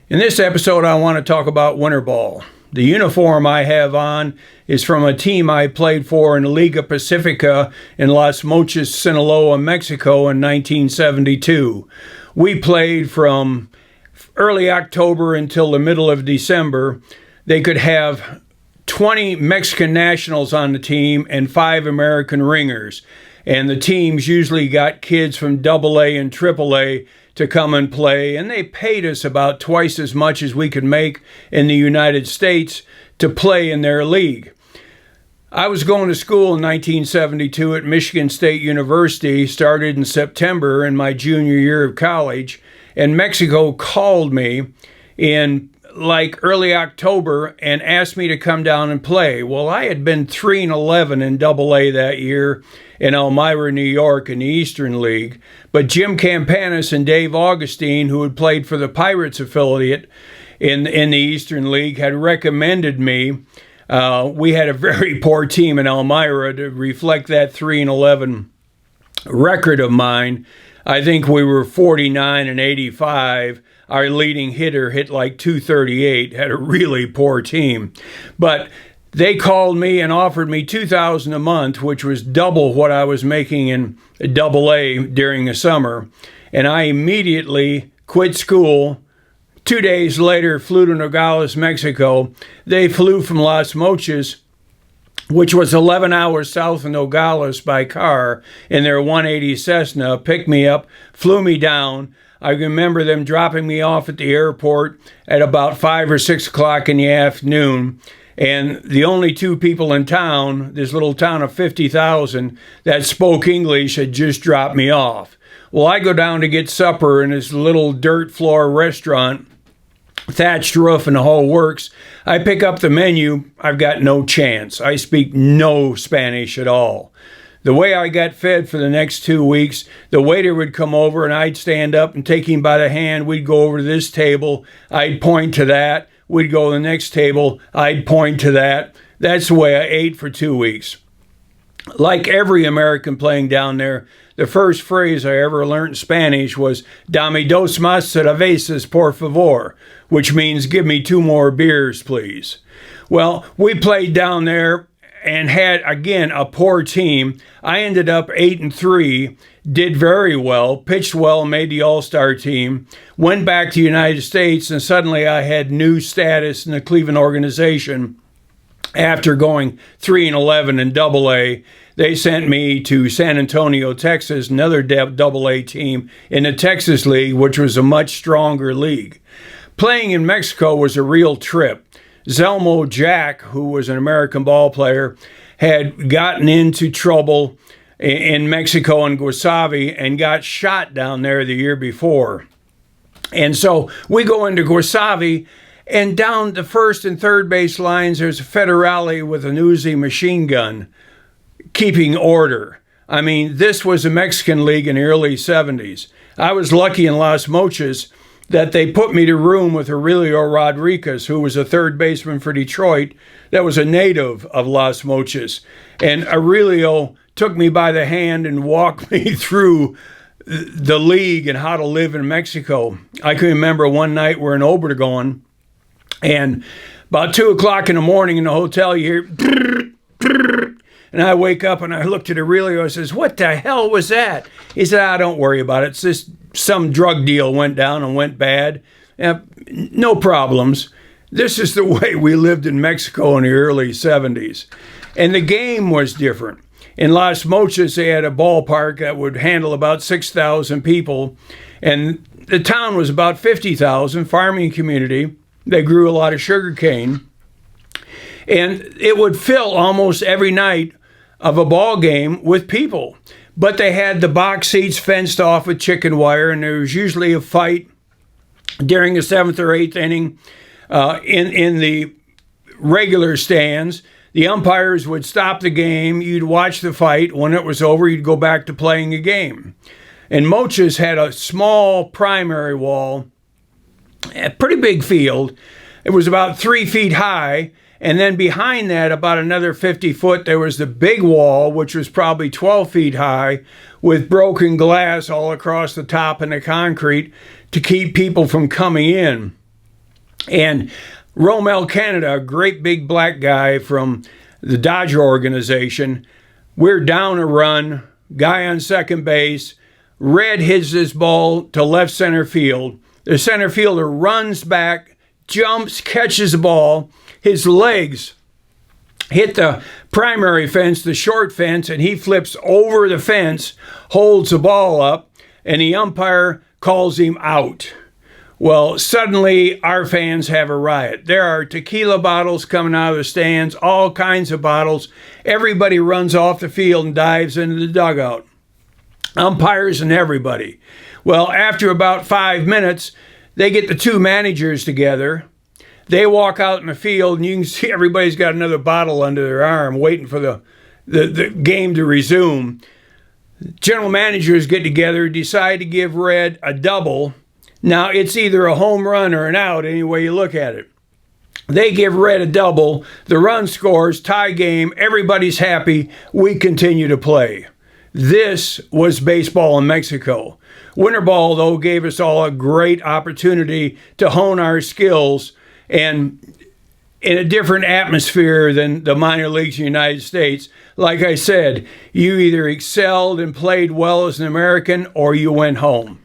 In this episode, I want to talk about winter ball. The uniform I have on is from a team I played for in Liga Pacifica in Los Mochis, Sinaloa, Mexico in 1972. We played from early October until the middle of December. They could have 20 Mexican nationals on the team and 5 American ringers. And the teams usually got kids from AA and AAA to come and play, and they paid us about twice as much as we could make in the United States to play in their league. I was going to school in 1972 at Michigan State University, started in September in my junior year of college, and Mexico called me in early October and asked me to come down and play. Well, I had been 3-11 in AA that year in Elmira, New York in the Eastern League, but Jim Campanis and Dave Augustine, who had played for the Pirates affiliate in the Eastern League, had recommended me. We had a very poor team in Elmira to reflect that 3-11 record of mine. I think we were 49 and 85. Our leading hitter hit like 238, had a really poor team. But they called me and offered me $2,000 a month, which was double what I was making in AA during the summer. And I immediately quit school. 2 days later, flew to Nogales, Mexico. They flew from Los Mochis, which was 11 hours south of Nogales by car, in their 180 Cessna, picked me up, flew me down. I remember them dropping me off at the airport at about 5 or 6 o'clock in the afternoon. And the only 2 people in town, this little town of 50,000, that spoke English had just dropped me off. Well, I go down to get supper in this little dirt floor restaurant, thatched roof and the whole works. I pick up the menu. I've got no chance. I speak no Spanish at all. The way I got fed for the next 2 weeks, the waiter would come over and I'd stand up and take him by the hand. We'd go over to this table. I'd point to that. We'd go to the next table. I'd point to that. That's the way I ate for 2 weeks. Like every American playing down there, the first phrase I ever learned in Spanish was "Dame dos más cervezas, por favor," which means "give me 2 more beers, please." Well, we played down there and had, again, a poor team. I ended up 8-3, did very well, pitched well, made the All-Star team, went back to the United States, and suddenly I had new status in the Cleveland organization. After going 3-11 in AA, they sent me to San Antonio, Texas, another AA team in the Texas League, which was a much stronger league. Playing in Mexico was a real trip. Zelmo Jack, who was an American ball player, had gotten into trouble in Mexico and Guasave and got shot down there the year before. And so we go into Guasave, and down the first and third base lines, there's a federale with an Uzi machine gun keeping order. I mean, this was a Mexican league in the early 70s. I was lucky in Los Mochis that they put me to room with Aurelio Rodriguez, who was a third baseman for Detroit that was a native of Los Mochis. And Aurelio took me by the hand and walked me through the league and how to live in Mexico. I can remember one night we're in Obregon, and about 2 o'clock in the morning in the hotel, you hear, and I wake up and I looked at Aurelio and says, "What the hell was that?" He said, "Don't worry about it. It's just some drug deal went down and went bad. No problems." This is the way we lived in Mexico in the early 70s. And the game was different. In Los Mochis, they had a ballpark that would handle about 6,000 people. And the town was about 50,000, farming community. They grew a lot of sugar cane. And it would fill almost every night of a ball game with people. But they had the box seats fenced off with chicken wire, and there was usually a fight during the 7th or 8th inning in the regular stands. The umpires would stop the game. You'd watch the fight. When it was over, you'd go back to playing the game. And Mochis had a small primary wall, a pretty big field. It was about 3 feet high. And then behind that, about another 50 foot, there was the big wall, which was probably 12 feet high, with broken glass all across the top and the concrete to keep people from coming in. And Romel Canada, a great big black guy from the Dodger organization, we're down a run, guy on second base. Red hits this ball to left center field. The center fielder runs back, jumps, catches the ball. His legs hit the primary fence, the short fence, and he flips over the fence, holds the ball up, and the umpire calls him out. Well, suddenly our fans have a riot. There are tequila bottles coming out of the stands, all kinds of bottles. Everybody runs off the field and dives into the dugout. Umpires and everybody. Well, after about 5 minutes, they get the two managers together. They walk out in the field, and you can see everybody's got another bottle under their arm waiting for the game to resume. General managers get together, decide to give Red a double. Now, it's either a home run or an out, any way you look at it. They give Red a double. The run scores, tie game, everybody's happy. We continue to play. This was baseball in Mexico. Winter ball, though, gave us all a great opportunity to hone our skills, and in a different atmosphere than the minor leagues in the United States. Like I said, you either excelled and played well as an American or you went home.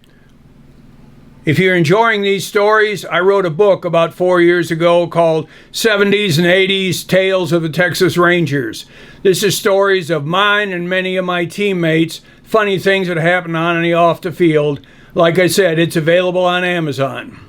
If you're enjoying these stories, I wrote a book about 4 years ago called 70s and 80s Tales of the Texas Rangers. This is stories of mine and many of my teammates, funny things that happen on and off the field. Like I said, it's available on Amazon.